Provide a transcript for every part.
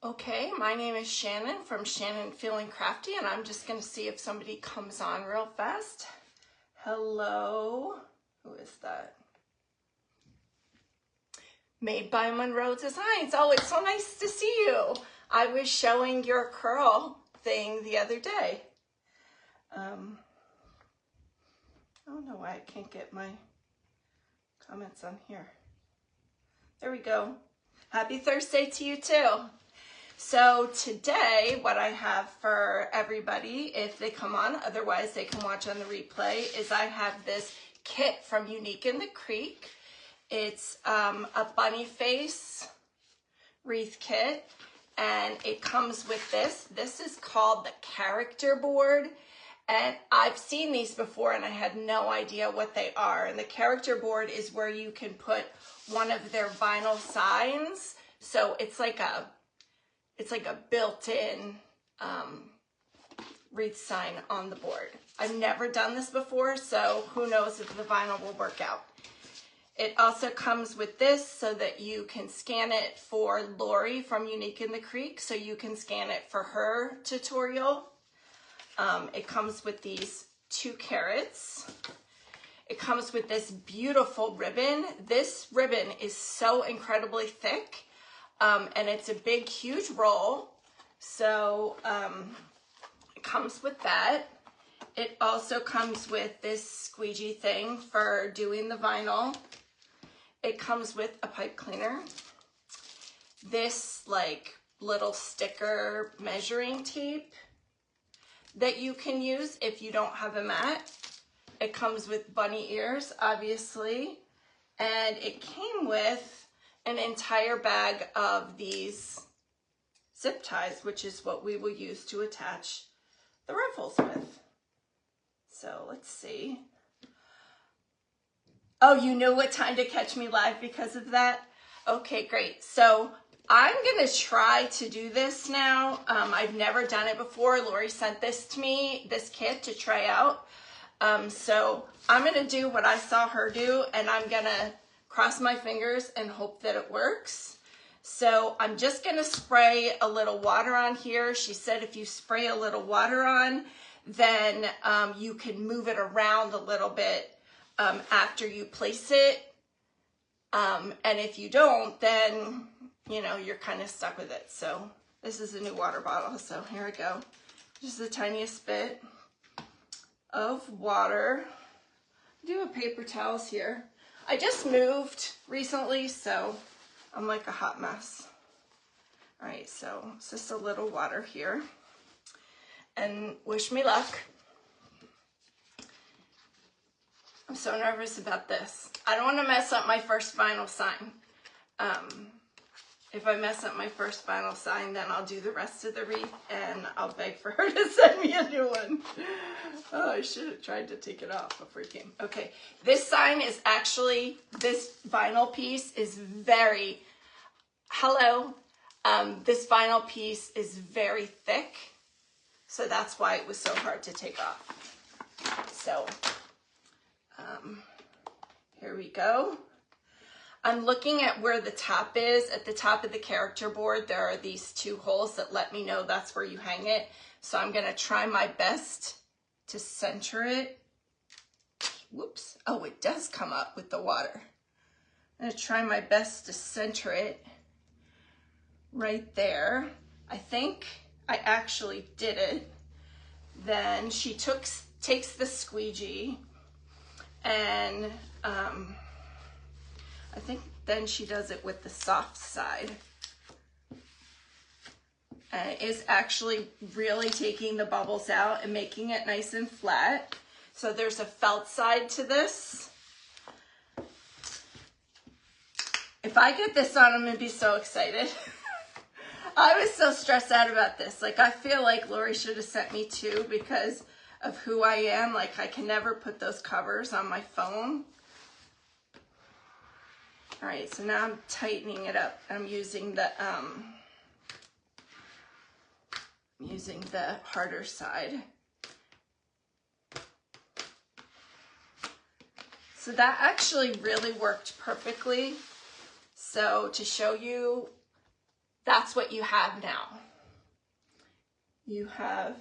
Okay, my name is Shannon from Shannon Feeling Crafty, and I'm just going to see if somebody comes on real fast. Hello, who is that? Made by Monroe Designs. Oh, it's so nice to see you. I was showing your curl thing the other day. I don't know why I can't get my comments on here. There we go. Happy Thursday to you too. So today, what I have for everybody, if they come on, otherwise they can watch on the replay, is I have this kit from Unique in the Creek. It's a Bunny Face Wreath kit, and it comes with this. This is called the Character board, and I've seen these before and I had no idea what they are. And the Character board is where you can put one of their vinyl signs. So it's like a built-in wreath sign on the board. I've never done this before, so who knows if the vinyl will work out. It also comes with this so that you can scan it for Lori from Unique in the Creek, so you can scan it for her tutorial. It comes with these 2 carrots. It comes with this beautiful ribbon. This ribbon is so incredibly thick. And it's a big, huge roll. So it comes with that. It also comes with this squeegee thing for doing the vinyl. It comes with a pipe cleaner. This like little sticker measuring tape that you can use if you don't have a mat. It comes with bunny ears, obviously. And it came with an entire bag of these zip ties, which is what we will use to attach the ruffles with. So let's see. Oh, you knew what time to catch me live because of that? Okay, great. So I'm gonna try to do this now. I've never done it before. Lori sent this to me, this kit to try out. So I'm gonna do what I saw her do, and I'm gonna cross my fingers and hope that it works. So I'm just gonna spray a little water on here. She said if you spray a little water on, then you can move it around a little bit after you place it. And if you don't, then you know, you're kind of stuck with it. So this is a new water bottle. So here we go. Just the tiniest bit of water. I do have paper towels here. I just moved recently, so I'm like a hot mess. All right, so it's just a little water here. And wish me luck. I'm so nervous about this. I don't want to mess up my first vinyl sign. If I mess up my first vinyl sign, then I'll do the rest of the wreath and I'll beg for her to send me a new one. Oh, I should have tried to take it off before it came. Okay, this sign is actually, this vinyl piece is very, this vinyl piece is very thick. So that's why it was so hard to take off. So, here we go. I'm looking at where the top is. At the top of the character board, there are these 2 holes that let me know that's where you hang it. So I'm gonna try my best to center it. Whoops, oh, it does come up with the water. I'm gonna try my best to center it right there. I think I actually did it. Then she takes the squeegee and I think then she does it with the soft side. And it is actually really taking the bubbles out and making it nice and flat. So there's a felt side to this. If I get this on, I'm gonna be so excited. I was so stressed out about this. Like, I feel like Lori should have sent me 2 because of who I am. Like, I can never put those covers on my phone. All right, so now I'm tightening it up. I'm using the harder side. So that actually really worked perfectly. So to show you that's what you have now. You have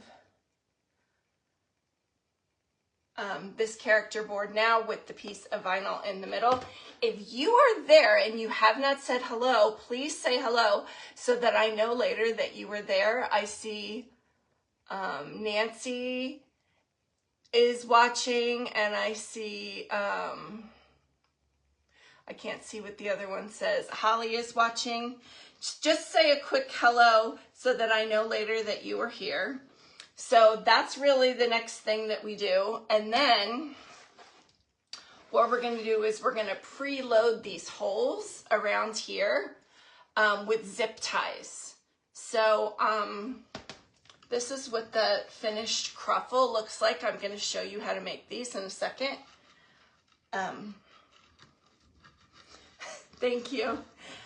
this character board now with the piece of vinyl in the middle. If you are there and you have not said hello, please say hello so that I know later that you were there. I see Nancy is watching, and I see, I can't see what the other one says. Holly is watching. Just say a quick hello so that I know later that you were here. So that's really the next thing that we do. And then what we're going to do is we're going to preload these holes around here with zip ties. So this is what the finished cruffle looks like. I'm going to show you how to make these in a second. Thank you.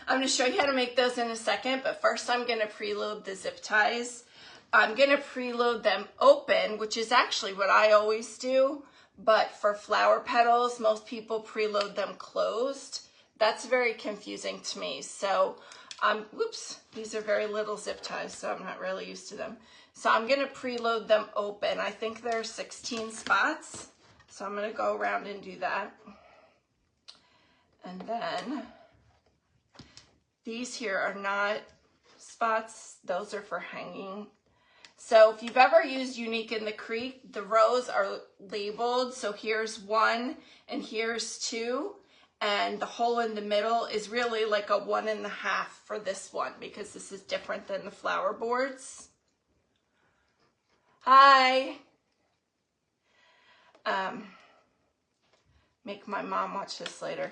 I'm going to show you how to make those in a second, but first I'm going to preload the zip ties. I'm going to preload them open, which is actually what I always do, but for flower petals, most people preload them closed. That's very confusing to me. So, whoops, these are very little zip ties, so I'm not really used to them. So I'm going to preload them open. I think there are 16 spots, so I'm going to go around and do that. And then these here are not spots. Those are for hanging. So if you've ever used Unique in the Creek, the rows are labeled. So here's 1 and here's 2. And the hole in the middle is really like a 1.5 for this one because this is different than the flower boards. Hi. Make my mom watch this later.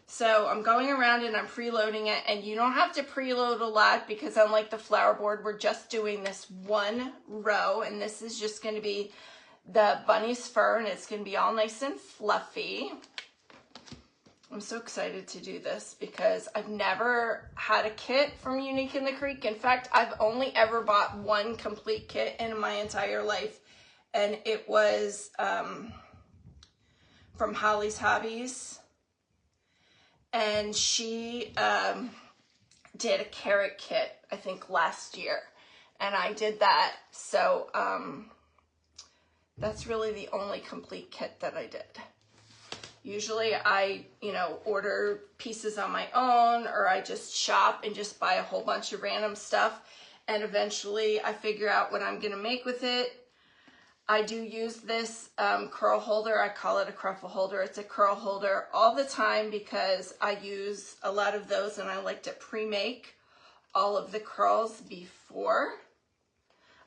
So I'm going around and I'm preloading it, and you don't have to preload a lot because unlike the flower board, we're just doing this one row, and this is just going to be the bunny's fur, and it's going to be all nice and fluffy. I'm so excited to do this because I've never had a kit from Unique in the Creek. In fact, I've only ever bought one complete kit in my entire life, and it was from Holly's Hobbies. And she did a carrot kit, I think, last year. And I did that. So that's really the only complete kit that I did. Usually I, order pieces on my own, or I just shop and just buy a whole bunch of random stuff. And eventually I figure out what I'm going to make with it. I do use this curl holder. I call it a cruffle holder. It's a curl holder all the time because I use a lot of those, and I like to pre-make all of the curls before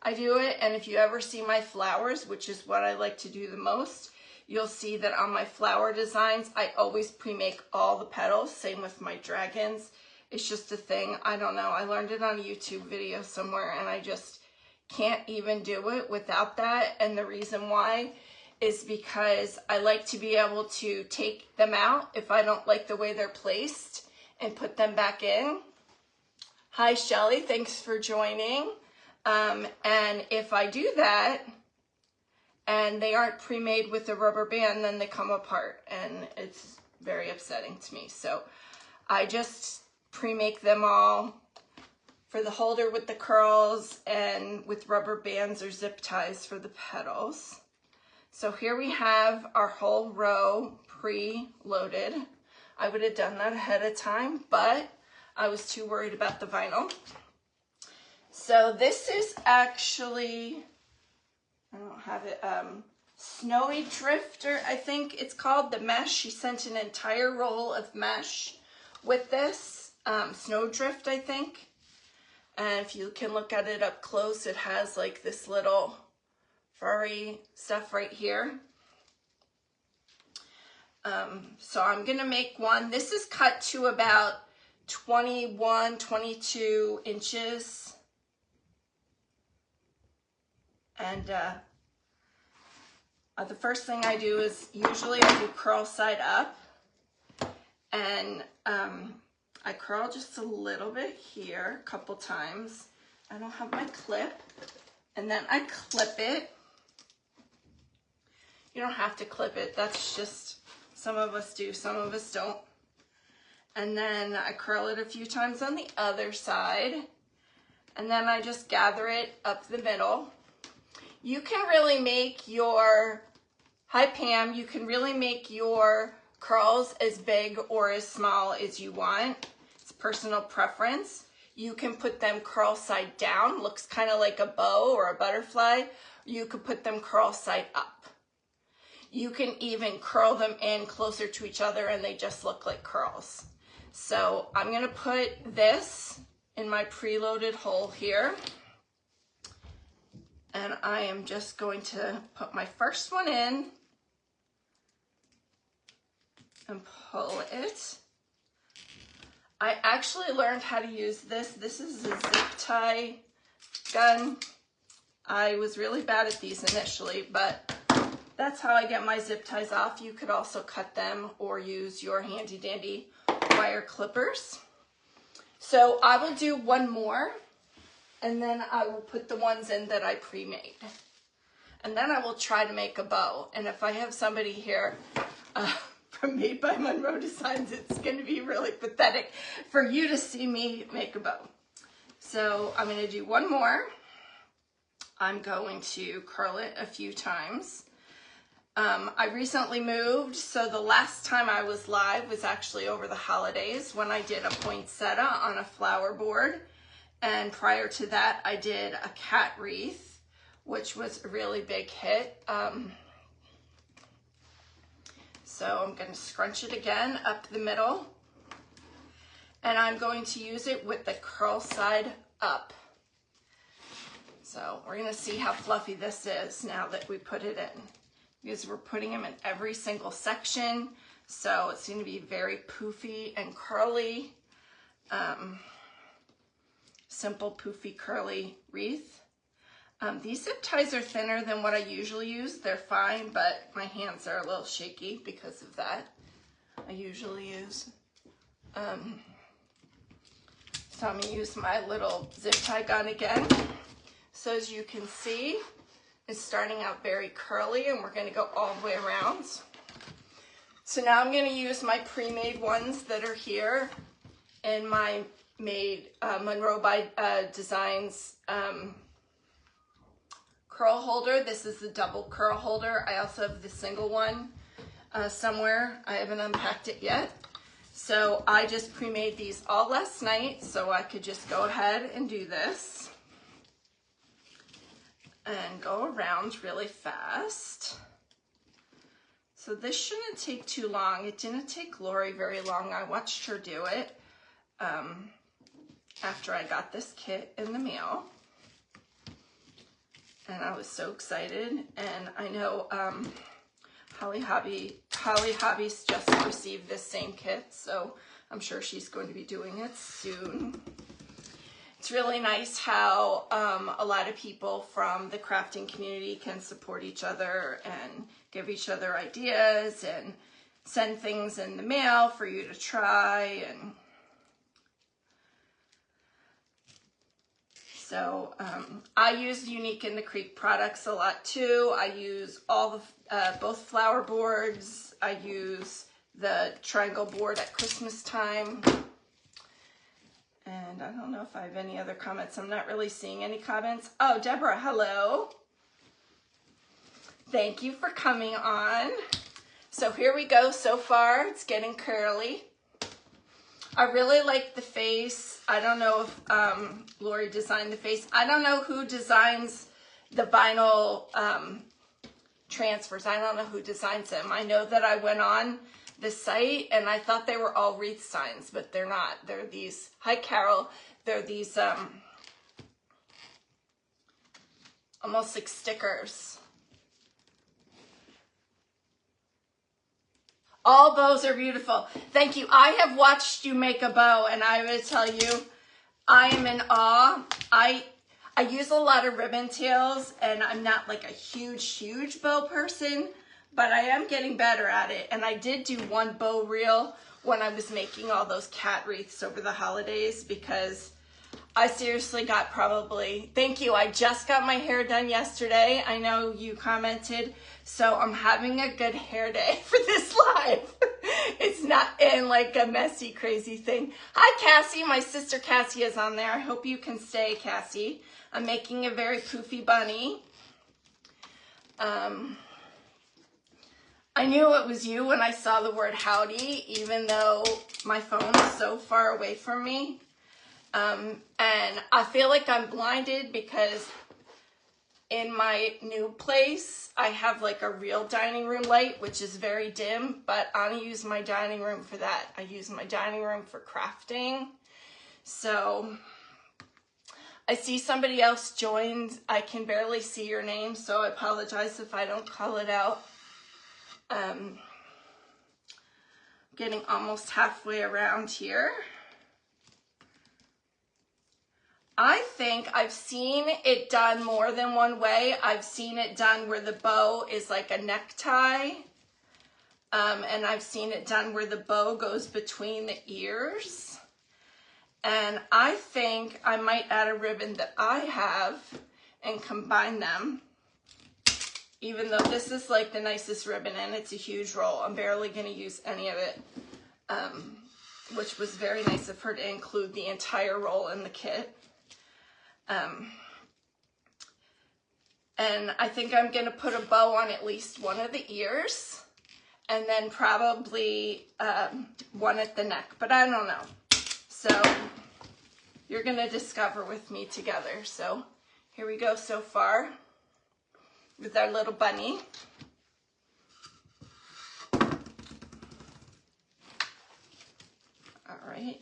I do it. And if you ever see my flowers, which is what I like to do the most, you'll see that on my flower designs, I always pre-make all the petals. Same with my dragons. It's just a thing. I don't know. I learned it on a YouTube video somewhere, and I just can't even do it without that. And the reason why is because I like to be able to take them out if I don't like the way they're placed and put them back in. Hi Shelly, thanks for joining. And if I do that and they aren't pre-made with a rubber band, then they come apart, and it's very upsetting to me. So I just pre-make them all for the holder with the curls and with rubber bands or zip ties for the petals. So here we have our whole row pre-loaded. I would have done that ahead of time, but I was too worried about the vinyl. So this is actually, I don't have it, Snowy Drifter, I think it's called, the mesh. She sent an entire roll of mesh with this, Snowdrift, I think. And if you can look at it up close, it has like this little furry stuff right here. So I'm going to make one. This is cut to about 21, 22 inches. And the first thing I do is usually I do curl side up. And I curl just a little bit here, a couple times. I don't have my clip. And then I clip it. You don't have to clip it. That's just, some of us do, some of us don't. And then I curl it a few times on the other side. And then I just gather it up the middle. You can really make your, hi Pam, you can really make your curls as big or as small as you want. It's personal preference. You can put them curl side down, looks kind of like a bow or a butterfly. You could put them curl side up. You can even curl them in closer to each other and they just look like curls. So I'm gonna put this in my preloaded hole here. And I am just going to put my first one in and pull it. I actually learned how to use this. This is a zip tie gun. I was really bad at these initially, but that's how I get my zip ties off. You could also cut them or use your handy dandy wire clippers. So I will do one more and then I will put the ones in that I pre-made. And then I will try to make a bow. And if I have somebody here from Made by Monroe Designs, it's going to be really pathetic for you to see me make a bow. So I'm going to do one more. I'm going to curl it a few times. I recently moved, so the last time I was live was actually over the holidays when I did a poinsettia on a flower board. And prior to that, I did a cat wreath, which was a really big hit. So I'm going to scrunch it again up the middle. And I'm going to use it with the curl side up. So we're going to see how fluffy this is now that we put it in. Because we're putting them in every single section. So it's going to be very poofy and curly. Simple, poofy, curly wreath. These zip ties are thinner than what I usually use. They're fine, but my hands are a little shaky because of that. I usually use. So I'm going to use my little zip tie gun again. So as you can see, it's starting out very curly and we're going to go all the way around. So now I'm going to use my pre-made ones that are here in my Monroe by Designs curl holder. This is the double curl holder. I also have the single one somewhere. I haven't unpacked it yet. So I just pre-made these all last night so I could just go ahead and do this. And go around really fast. So this shouldn't take too long. It didn't take Lori very long. I watched her do it after I got this kit in the mail. And I was so excited. And I know Holly Hobbies just received this same kit, so I'm sure she's going to be doing it soon. It's really nice how a lot of people from the crafting community can support each other and give each other ideas and send things in the mail for you to try. And so I use Unique in the Creek products a lot too. I use all the both flower boards. I use the triangle board at Christmas time. And I don't know if I have any other comments. I'm not really seeing any comments. Oh, Deborah, hello. Thank you for coming on. So here we go. So far, it's getting curly. I really like the face. I don't know if Lori designed the face. I don't know who designs the vinyl transfers. I don't know who designs them. I know that I went on the site and I thought they were all wreath signs, but they're not. They're these, hi Carol, they're these almost like stickers. All bows are beautiful. Thank you. I have watched you make a bow and I would tell you, I am in awe. I use a lot of ribbon tails and I'm not like a huge bow person, but I am getting better at it. And I did do one bow reel when I was making all those cat wreaths over the holidays because I seriously got probably, thank you, I just got my hair done yesterday. I know you commented, so I'm having a good hair day for this live. It's not in like a messy, crazy thing. Hi, Cassie. My sister Cassie is on there. I hope you can stay, Cassie. I'm making a very poofy bunny. I knew it was you when I saw the word howdy, even though my phone is so far away from me. And I feel like I'm blinded because in my new place, I have like a real dining room light, which is very dim, but I don't use my dining room for that. I use my dining room for crafting. So I see somebody else joined. I can barely see your name, so I apologize if I don't call it out. Getting almost halfway around here. I think I've seen it done more than one way. I've seen it done where the bow is like a necktie. And I've seen it done where the bow goes between the ears. And I think I might add a ribbon that I have and combine them. Even though this is like the nicest ribbon and it's a huge roll, I'm barely going to use any of it, which was very nice of her to include the entire roll in the kit. And I think I'm going to put a bow on at least one of the ears and then probably one at the neck, but I don't know. So you're going to discover with me together. So here we go so far with our little bunny. All right.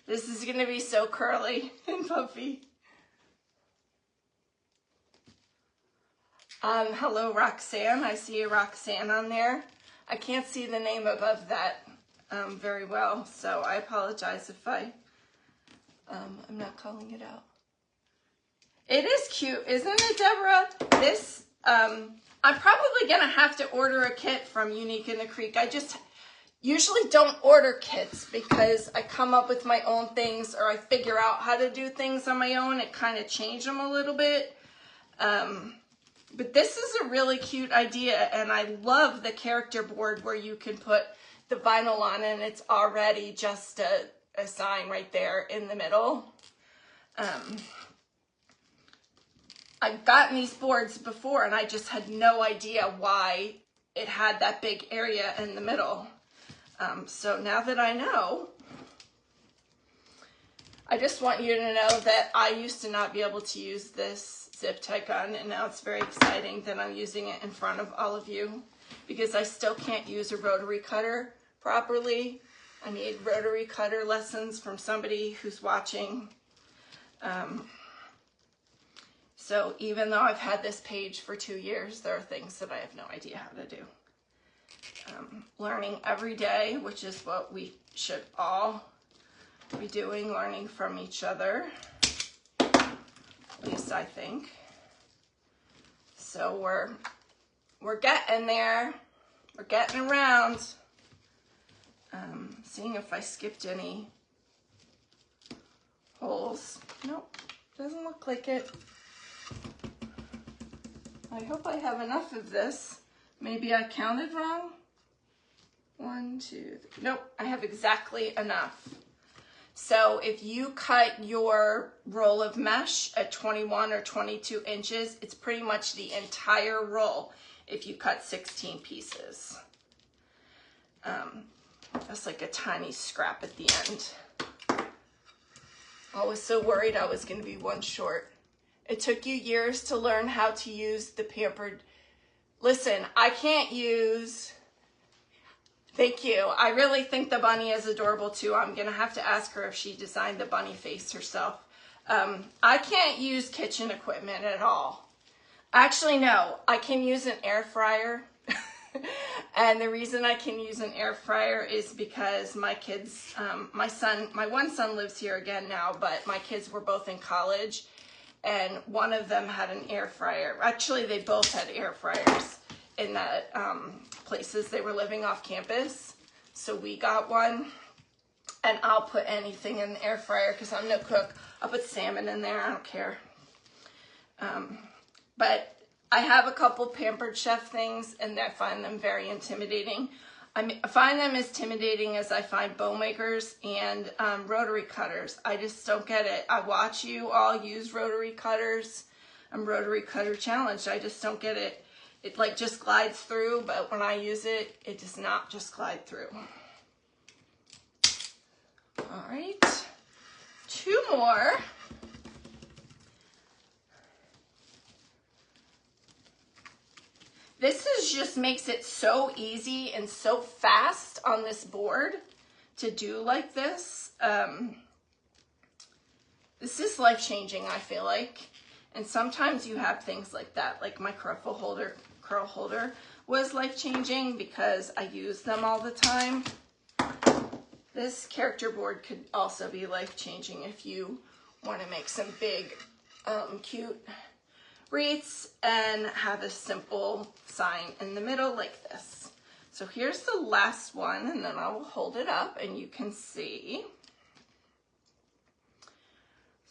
This is going to be so curly and puffy. Hello, Roxanne. I see a Roxanne on there. I can't see the name above that very well, so I apologize if I'm not calling it out. It is cute, isn't it, Deborah? This, I'm probably going to have to order a kit from Unique in the Creek. I just usually don't order kits because I come up with my own things or I figure out how to do things on my own and kind of change them a little bit. But this is a really cute idea, and I love the character board where you can put the vinyl on and it's already just a sign right there in the middle. I've gotten these boards before and I just had no idea why it had that big area in the middle. So now that I know, I just want you to know that I used to not be able to use this zip tie gun, and now it's very exciting that I'm using it in front of all of you because I still can't use a rotary cutter properly. I need rotary cutter lessons from somebody who's watching. So even though I've had this page for 2 years, there are things that I have no idea how to do. Learning every day, which is what we should all be doing, learning from each other. At least I think. So we're getting there. We're getting around. Seeing if I skipped any holes. Nope, doesn't look like it. I hope I have enough of this. Maybe I counted wrong. 1, 2, 3. Nope, I have exactly enough. So if you cut your roll of mesh at 21 or 22 inches, it's pretty much the entire roll if you cut 16 pieces. That's like a tiny scrap at the end. I was so worried I was going to be one short. It took you years to learn how to use the pampered. Listen, I can't use... Thank you. I really think the bunny is adorable too. I'm going to have to ask her if she designed the bunny face herself. I can't use kitchen equipment at all. Actually, no. I can use an air fryer. And the reason I can use an air fryer is because my kids, my one son lives here again now, but my kids were both in college and one of them had an air fryer. Actually, they both had air fryers in that places they were living off campus. So we got one, and I'll put anything in the air fryer because I'm no cook. I'll put salmon in there, I don't care. But I have a couple Pampered Chef things and I find them very intimidating. I find them as intimidating as I find bow makers and rotary cutters. I just don't get it. I watch you all use rotary cutters. I'm rotary cutter challenged. I just don't get it. It like just glides through, but when I use it, it does not just glide through. All right, 2 more. This is just makes it so easy and so fast on this board to do like this. This is life-changing, I feel like. And sometimes you have things like that, like my curl holder was life-changing because I use them all the time. This character board could also be life-changing if you want to make some big, cute wreaths and have a simple sign in the middle like this. So here's the last one, and then I will hold it up and you can see.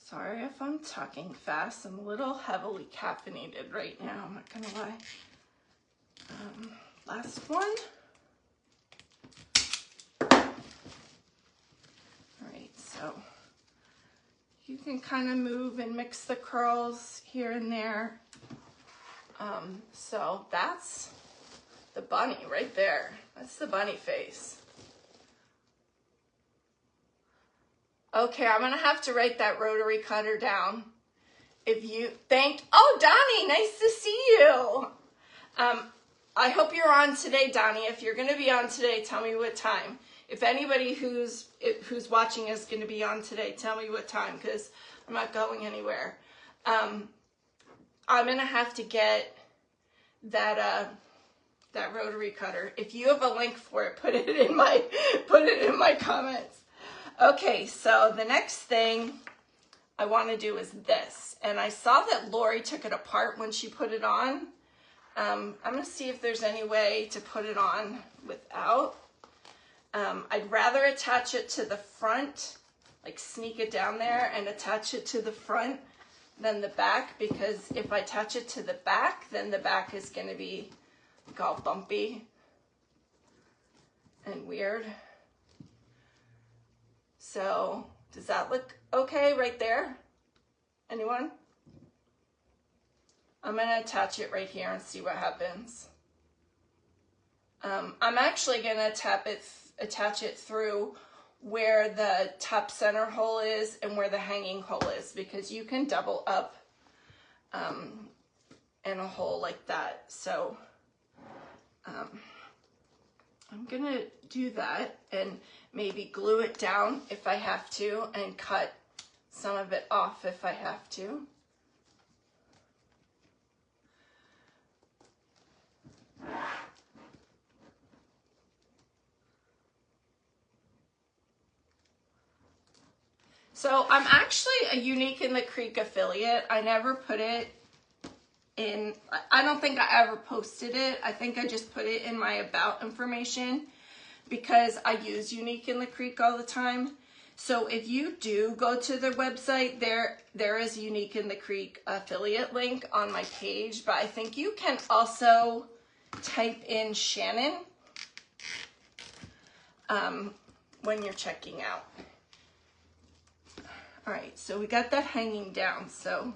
Sorry if I'm talking fast. I'm a little heavily caffeinated right now, I'm not gonna lie. Last one. All right, so you can kind of move and mix the curls here and there. So that's the bunny right there. That's the bunny face. Okay, I'm gonna have to write that rotary cutter down. If you oh, Donnie, nice to see you. I hope you're on today, Donnie. If you're gonna be on today, tell me what time. If anybody who's watching is gonna be on today, tell me what time, because I'm not going anywhere. I'm gonna have to get that that rotary cutter. If you have a link for it, put it in my comments. Okay, so the next thing I want to do is this, and I saw that Lori took it apart when she put it on. I'm gonna see if there's any way to put it on without. I'd rather attach it to the front, like sneak it down there and attach it to the front than the back, because if I attach it to the back, then the back is gonna be like all bumpy and weird. So does that look okay right there? Anyone? I'm gonna attach it right here and see what happens. I'm actually gonna attach it through where the top center hole is and where the hanging hole is, because you can double up in a hole like that. So I'm gonna do that and maybe glue it down if I have to and cut some of it off if I have to. So I'm actually a Unique in the Creek affiliate. I never put it in, I don't think I ever posted it. I think I just put it in my about information because I use Unique in the Creek all the time. So if you do go to their website, there is Unique in the Creek affiliate link on my page, but I think you can also type in Shannon when you're checking out. All right, so we got that hanging down. So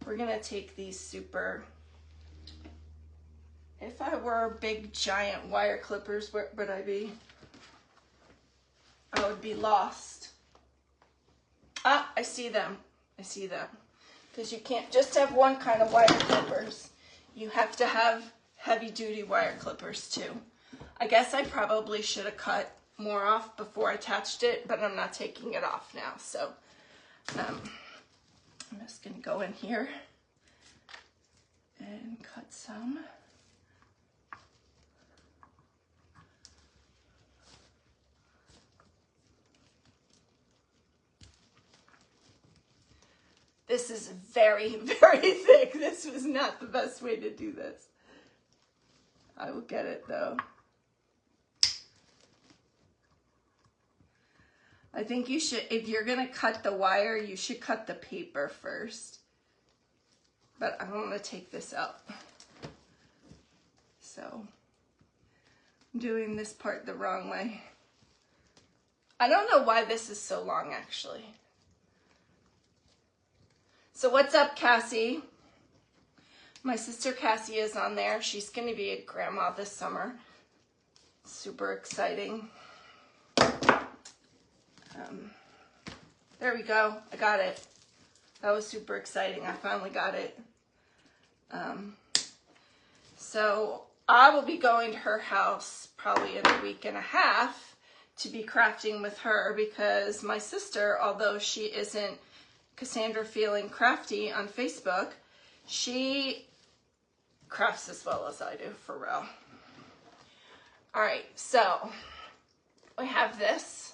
we're gonna take these super, if I were big giant wire clippers, where would I be? I would be lost. Ah, I see them. I see them. Because you can't just have one kind of wire clippers. You have to have heavy duty wire clippers too. I guess I probably should have cut more off before I attached it, but I'm not taking it off now. So I'm just gonna go in here and cut some. This is very, very thick. This was not the best way to do this. I will get it though. I think you should, if you're gonna cut the wire, you should cut the paper first. But I'm gonna take this out. So I'm doing this part the wrong way. I don't know why this is so long, actually. So what's up, Cassie? My sister Cassie is on there. She's going to be a grandma this summer. Super exciting. There we go. I got it. That was super exciting. I finally got it. So I will be going to her house probably in a week and a half to be crafting with her, because my sister, although she isn't Cassandra Feeling Crafty on Facebook, she crafts as well as I do, for real. All right, so we have this.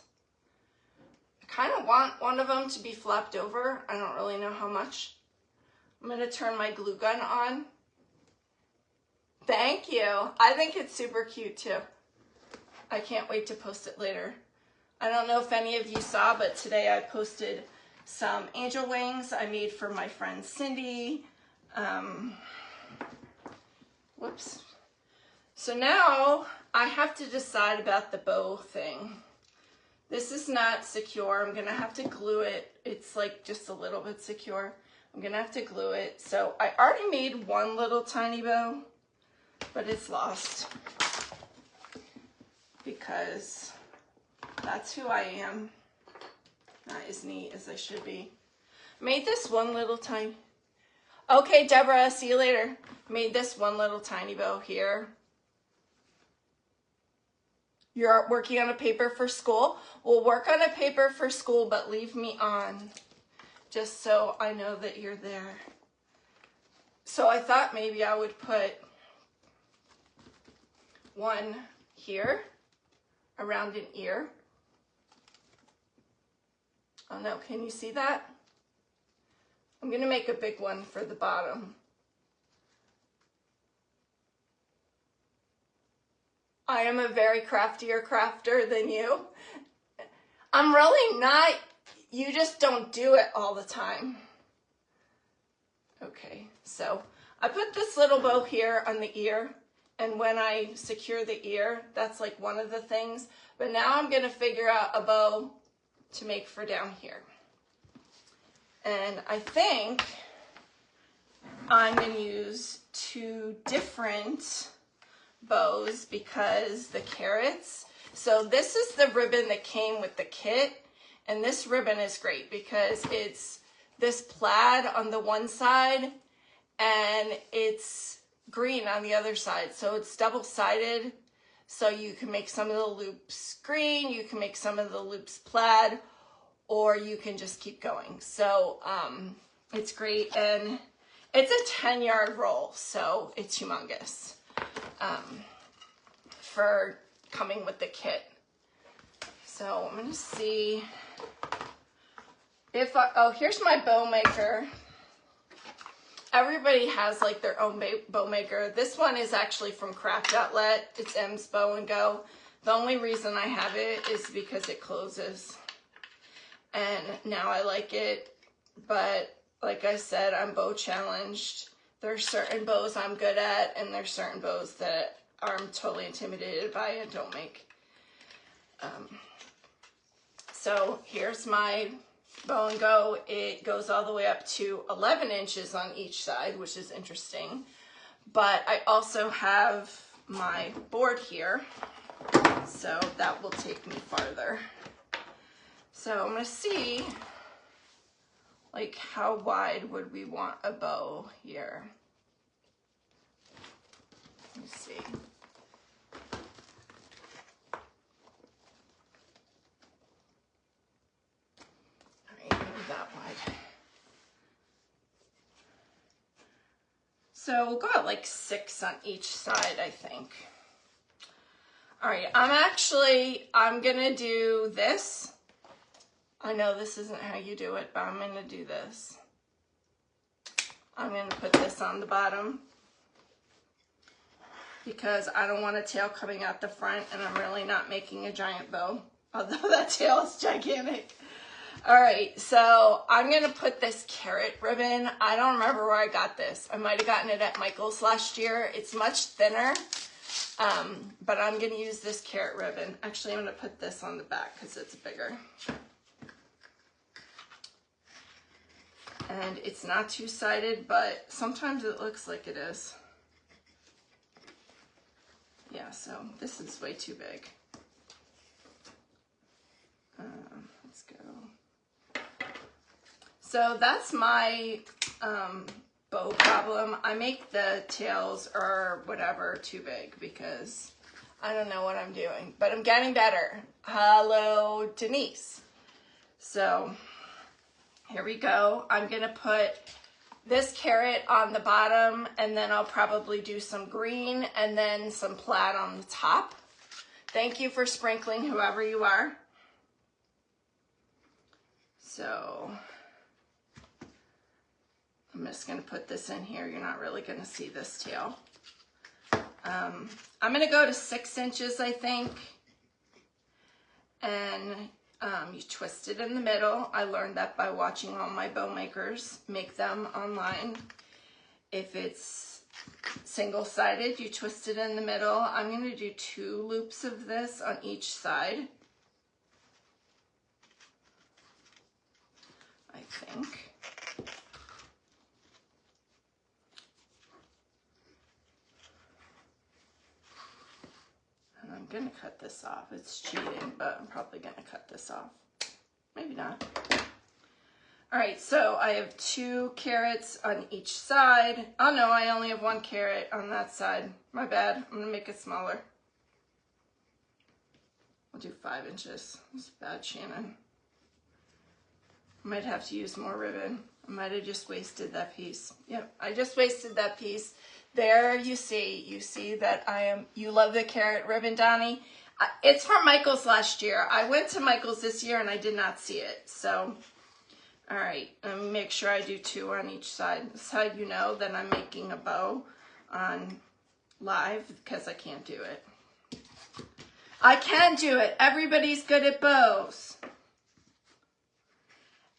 I kind of want one of them to be flapped over. I don't really know how much. I'm going to turn my glue gun on. Thank you. I think it's super cute too. I can't wait to post it later. I don't know if any of you saw, but today I posted some angel wings I made for my friend Cindy. Whoops. So now I have to decide about the bow thing. This is not secure. I'm gonna have to glue it. It's like just a little bit secure. I'm gonna have to glue it. So I already made one little tiny bow, but it's lost because that's who I am. Not as neat as I should be. Made this one little tiny. Okay, Deborah, see you later. Made this one little tiny bow here. You're working on a paper for school? We'll work on a paper for school, but leave me on, just so I know that you're there. So I thought maybe I would put one here around an ear. Oh no, can you see that? I'm gonna make a big one for the bottom. I am a very craftier crafter than you. I'm really not. You just don't do it all the time. Okay, so I put this little bow here on the ear, and when I secure the ear, that's like one of the things. But now I'm gonna figure out a bow to make for down here. And I think I'm gonna use two different bows because the carrots. So this is the ribbon that came with the kit, and this ribbon is great because it's this plaid on the one side and it's green on the other side. So it's double-sided, so you can make some of the loops green, you can make some of the loops plaid, or you can just keep going. So it's great, and it's a 10-yard roll, so it's humongous for coming with the kit. So I'm gonna see if oh, here's my bow maker. Everybody has like their own bow maker. This one is actually from Craft Outlet. It's M's Bow and Go. The only reason I have it is because it closes. And now I like it, but like I said, I'm bow challenged. There's certain bows I'm good at, and there's certain bows that I'm totally intimidated by and don't make. So here's my bow and go. It goes all the way up to 11 inches on each side, which is interesting. But I also have my board here, so that will take me farther. So I'm gonna see, like, how wide would we want a bow here? Let me see. All right, maybe that wide. So we'll go at like 6 on each side, I think. All right, I'm gonna do this. I know this isn't how you do it, but I'm gonna do this. I'm gonna put this on the bottom because I don't want a tail coming out the front, and I'm really not making a giant bow, although that tail is gigantic. All right, so I'm gonna put this carrot ribbon. I don't remember where I got this. I might've gotten it at Michael's last year. It's much thinner. But I'm going to use this carrot ribbon. Actually, I'm going to put this on the back because it's bigger. And it's not two-sided, but sometimes it looks like it is. Yeah, so this is way too big. Let's go. So that's my bow problem. I make the tails or whatever too big because I don't know what I'm doing, but I'm getting better. Hello, Denise. So here we go. I'm gonna put this carrot on the bottom, and then I'll probably do some green and then some plaid on the top. Thank you for sprinkling, whoever you are. So I'm just gonna put this in here. You're not really gonna see this tail. I'm gonna go to 6 inches, I think. And you twist it in the middle. I learned that by watching all my bow makers make them online. If it's single-sided, you twist it in the middle. I'm gonna do 2 loops of this on each side, I think. And I'm gonna cut this off. It's cheating, but I'm probably gonna cut this off. Maybe not. All right, so I have 2 carrots on each side. Oh no, I only have 1 carrot on that side. My bad, I'm gonna make it smaller. I'll do 5 inches. It's bad, Shannon. I might have to use more ribbon. I might have just wasted that piece. Yep, I just wasted that piece. There you see that you love the carrot ribbon, Donnie. It's from Michael's last year. I went to Michael's this year and I did not see it. So, all right, let me make sure I do 2 on each side. This is how you know that I'm making a bow on live, because I can't do it. I can do it. Everybody's good at bows.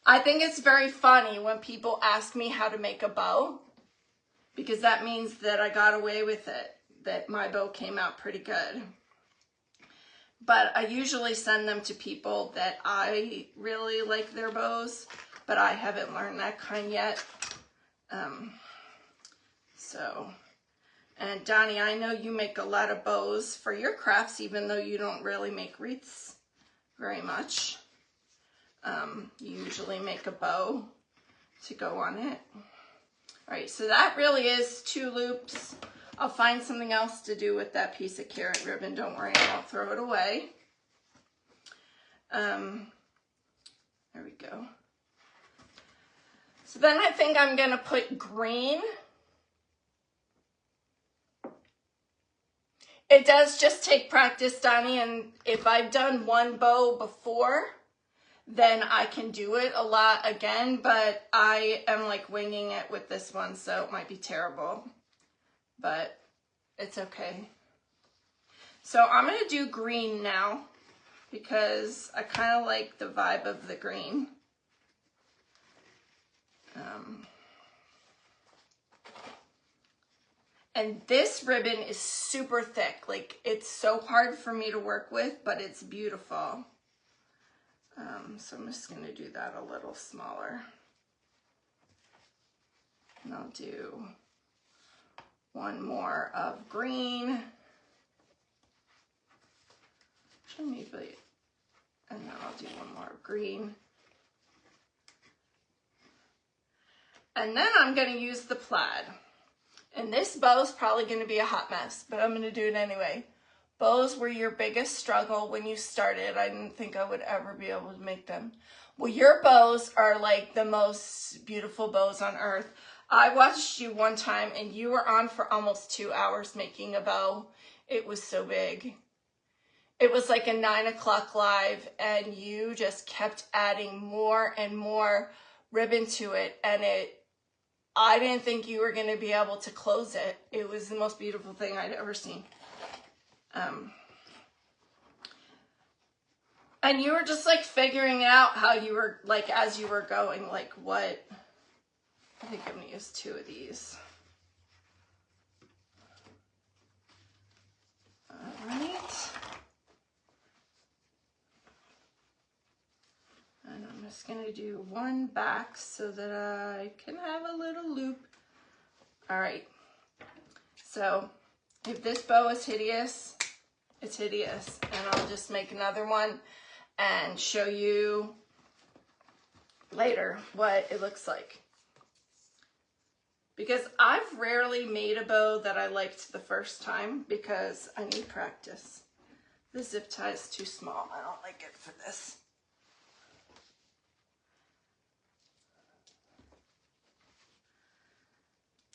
I think it's very funny when people ask me how to make a bow, because that means that I got away with it, that my bow came out pretty good. But I usually send them to people that I really like their bows, but I haven't learned that kind yet. And Donnie, I know you make a lot of bows for your crafts, even though you don't really make wreaths very much. You usually make a bow to go on it. All right, so that really is 2 loops. I'll find something else to do with that piece of carrot ribbon. Don't worry, I won't throw it away. There we go. So then I think I'm gonna put green. It does just take practice, Donnie, and if I've done 1 bow before, then I can do it a lot again, but I am like winging it with this one, so it might be terrible, but it's okay. So I'm gonna do green now because I kind of like the vibe of the green. And this ribbon is super thick. Like, it's so hard for me to work with, but it's beautiful. So I'm just going to do that a little smaller. And I'll do 1 more of green. Maybe, and then I'll do 1 more of green. And then I'm going to use the plaid. And this bow is probably going to be a hot mess, but I'm going to do it anyway. Bows were your biggest struggle when you started. I didn't think I would ever be able to make them. Well, your bows are like the most beautiful bows on earth. I watched you one time and you were on for almost 2 hours making a bow. It was so big. It was like a 9 o'clock live and you just kept adding more and more ribbon to it. And I didn't think you were going to be able to close it. It was the most beautiful thing I'd ever seen. And you were just like figuring out how you were, like, as you were going, like what, I think I'm gonna use 2 of these. just gonna do one back so that I can have a little loop. All right, so if this bow is hideous, it's hideous, and I'll just make another one and show you later what it looks like. Because I've rarely made a bow that I liked the first time because I need practice. The zip tie is too small. I don't like it for this.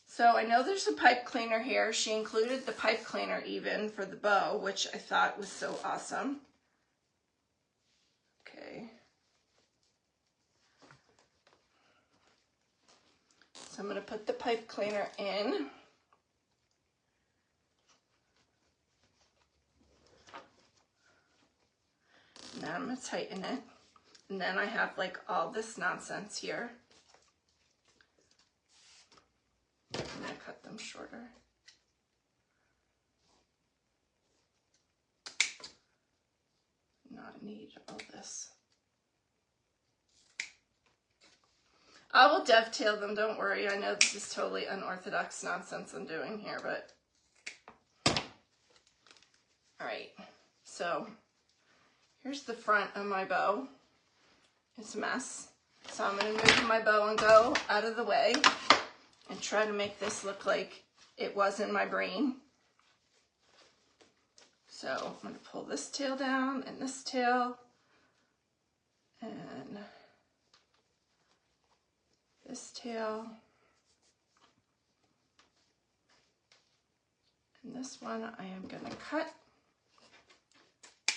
So I know there's a pipe cleaner here. She included the pipe cleaner even for the bow, which I thought was so awesome. Okay. So I'm going to put the pipe cleaner in. And then I'm going to tighten it. And then I have like all this nonsense here. I'm going to cut them shorter. Not need all this. I will dovetail them, don't worry. I know this is totally unorthodox nonsense I'm doing here, but... All right, so here's the front of my bow. It's a mess. So I'm going to move my bow and go out of the way and try to make this look like it was in my brain. So I'm going to pull this tail down and this tail and this tail and this one I am going to cut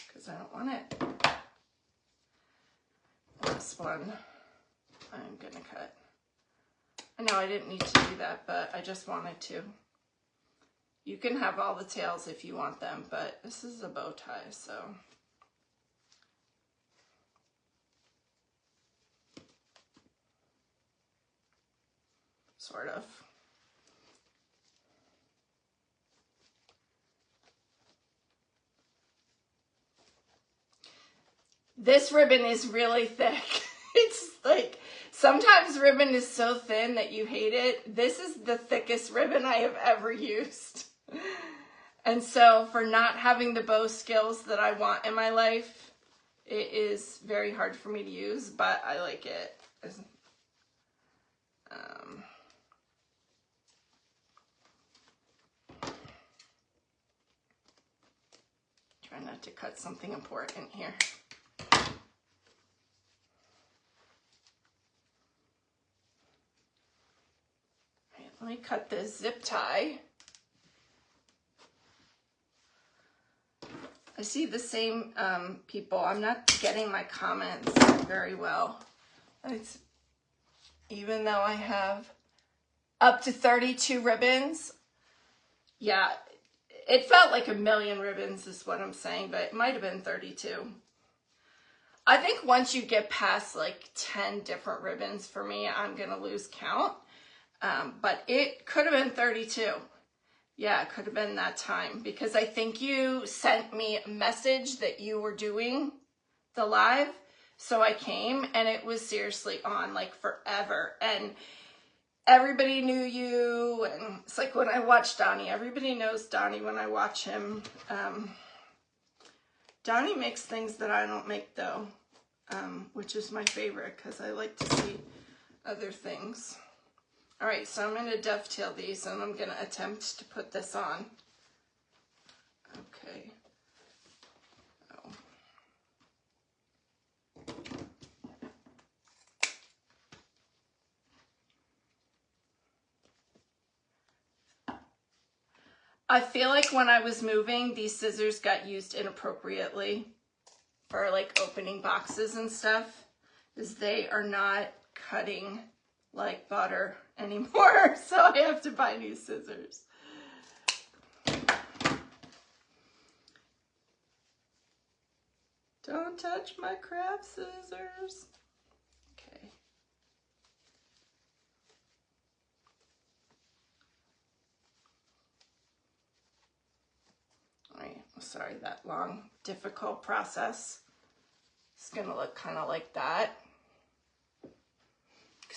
because I don't want it. And this one I'm going to cut. I know I didn't need to do that, but I just wanted to. You can have all the tails if you want them, but this is a bow tie, so. Sort of. This ribbon is really thick. It's like, sometimes ribbon is so thin that you hate it. This is the thickest ribbon I have ever used. And so for not having the bow skills that I want in my life, it is very hard for me to use, but I like it. Try not to cut something important here. Right, let me cut this zip tie. I see the same people. I'm not getting my comments very well. It's, even though I have up to 32 ribbons, yeah, it felt like a million ribbons is what I'm saying, but it might have been 32. I think once you get past like 10 different ribbons for me, I'm gonna lose count, but it could have been 32. Yeah, it could have been that time because I think you sent me a message that you were doing the live. So I came and it was seriously on like forever. And everybody knew you. And it's like when I watch Donnie, everybody knows Donnie when I watch him. Donnie makes things that I don't make though, which is my favorite because I like to see other things. All right, so I'm going to dovetail these and I'm going to attempt to put this on. Okay. Oh. I feel like when I was moving, these scissors got used inappropriately for like opening boxes and stuff, because they are not cutting like butter anymore, so I have to buy new scissors. Don't touch my craft scissors. Okay. All right, sorry, that long, difficult process. It's gonna look kind of like that.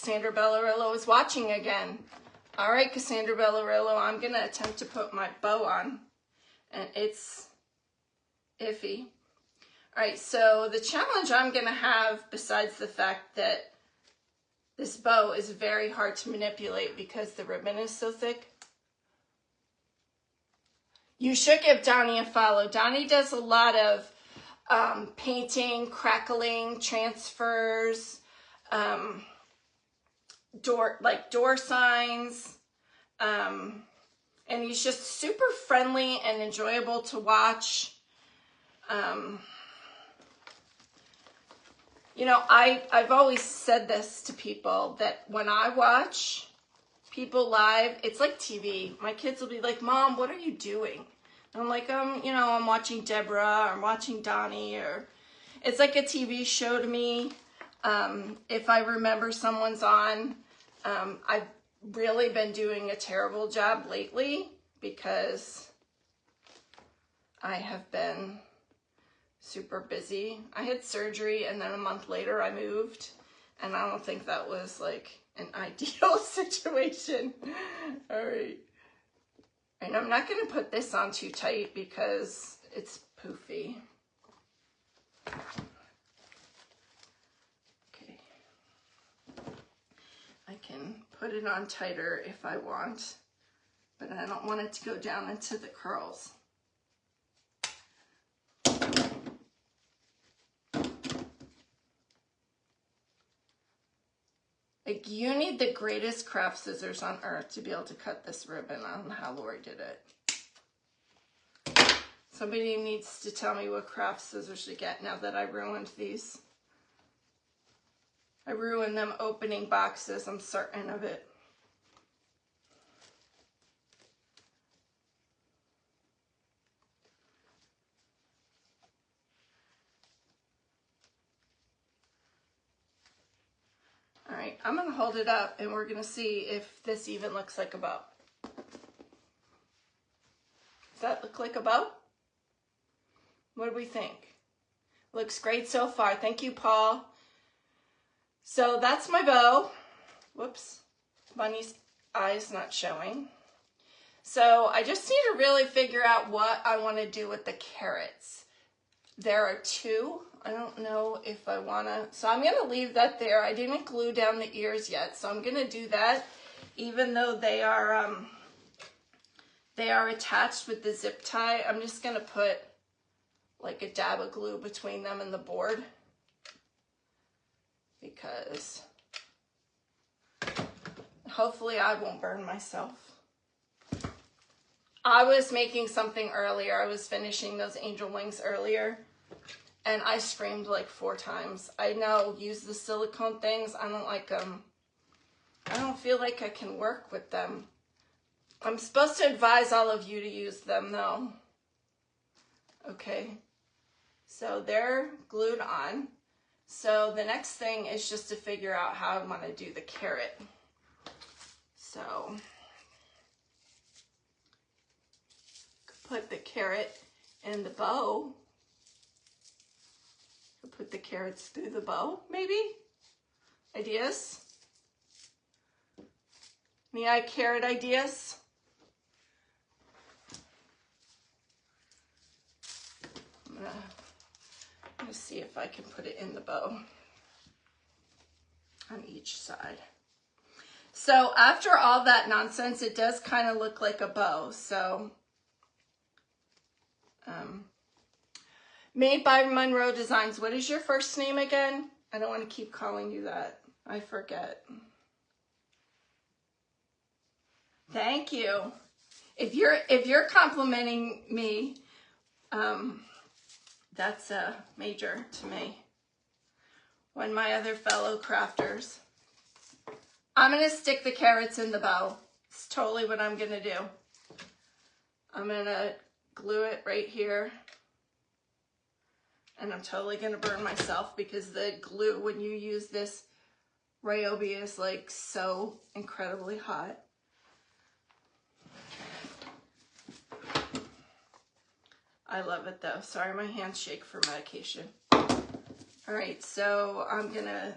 Cassandra Bellarillo is watching again. All right, Cassandra Bellarillo, I'm going to attempt to put my bow on, and it's iffy. All right, so the challenge I'm going to have, besides the fact that this bow is very hard to manipulate because the ribbon is so thick. You should give Donnie a follow. Donnie does a lot of painting, crackling, transfers, door signs, and he's just super friendly and enjoyable to watch. You know, I've always said this to people, that when I watch people live, it's like TV. My kids will be like, Mom, what are you doing? And I'm like, you know, I'm watching Deborah, or I'm watching Donnie, or it's like a TV show to me. If I remember someone's on, I've really been doing a terrible job lately because I have been super busy. I had surgery, and then a month later I moved, and I don't think that was like an ideal situation. All right. And I'm not going to put this on too tight because it's poofy. Okay. I can put it on tighter if I want, but I don't want it to go down into the curls. Like, you need the greatest craft scissors on earth to be able to cut this ribbon. I don't know how Lori did it. Somebody needs to tell me what craft scissors to get now that I ruined these. I ruined them opening boxes, I'm certain of it. All right, I'm gonna hold it up and we're gonna see if this even looks like a bow. Does that look like a bow? What do we think? Looks great so far. Thank you, Paul. So that's my bow. Whoops, Bunny's eye's not showing. So I just need to really figure out what I want to do with the carrots. There are two. I don't know if I want to, so I'm going to leave that there. I didn't glue down the ears yet, so I'm going to do that, even though they are attached with the zip tie. I'm just going to put like a dab of glue between them and the board, because hopefully I won't burn myself. I was making something earlier. I was finishing those angel wings earlier, and I screamed like 4 times. I know, use the silicone things. I don't like them. I don't feel like I can work with them. I'm supposed to advise all of you to use them though. Okay, so they're glued on. So the next thing is just to figure out how I want to do the carrot. So put the carrot in the bow. Put the carrots through the bow, maybe? Ideas? Any carrot ideas? I'm gonna see if I can put it in the bow on each side. So after all that nonsense, it does kind of look like a bow. So made by Monroe Designs. What is your first name again? I don't want to keep calling you that. I forget. Thank you. If you're complimenting me, that's a major to me. When my other fellow crafters. I'm going to stick the carrots in the bow. It's totally what I'm going to do. I'm going to glue it right here. And I'm totally going to burn myself because the glue, when you use this Ryobi, is like so incredibly hot. I love it though. Sorry, my hands shake for medication. All right, so I'm going to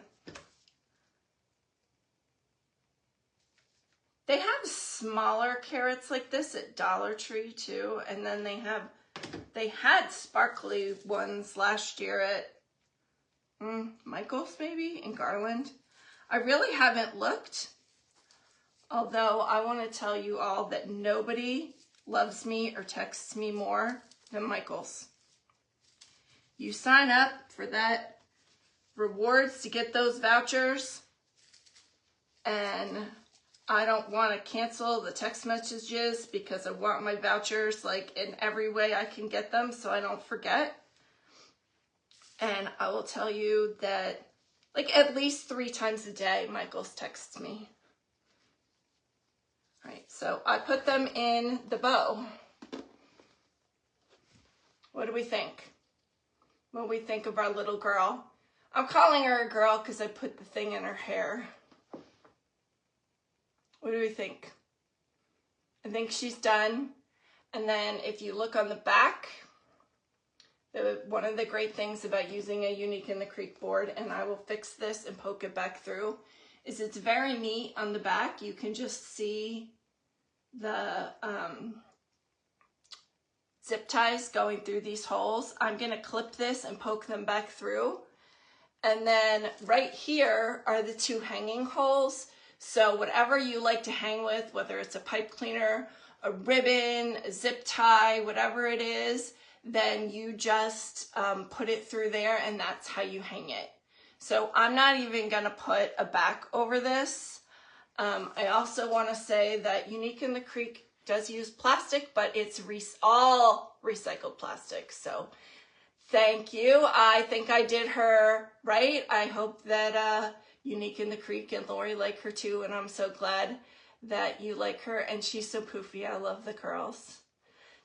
They have smaller carrots like this at Dollar Tree too, and then they had sparkly ones last year at Michael's maybe in Garland. I really haven't looked, although I want to tell you all that nobody loves me or texts me more than Michael's. You sign up for that rewards to get those vouchers, and I don't want to cancel the text messages because I want my vouchers like in every way I can get them so I don't forget. And I will tell you that like at least 3 times a day, Michael's texts me. All right, so I put them in the bow. What do we think? What do we think of our little girl? I'm calling her a girl because I put the thing in her hair. What do we think? I think she's done. And then if you look on the back, one of the great things about using a Unique in the Creek board, and I will fix this and poke it back through, is it's very neat on the back. You can just see the zip ties going through these holes. I'm gonna clip this and poke them back through. And then right here are the 2 hanging holes. So whatever you like to hang with, whether it's a pipe cleaner, a ribbon, a zip tie, whatever it is, then you just put it through there and that's how you hang it. So I'm not even gonna put a back over this. I also wanna say that Unique in the Creek does use plastic, but it's all recycled plastic. So thank you. I think I did her right. I hope that Unique in the Creek and Lori like her too, and I'm so glad that you like her, and she's so poofy. I love the curls.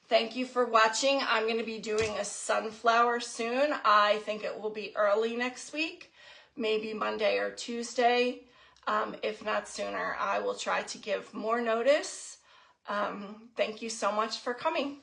Thank you for watching. I'm going to be doing a sunflower soon. I think it will be early next week, maybe Monday or Tuesday. If not sooner, I will try to give more notice. Thank you so much for coming.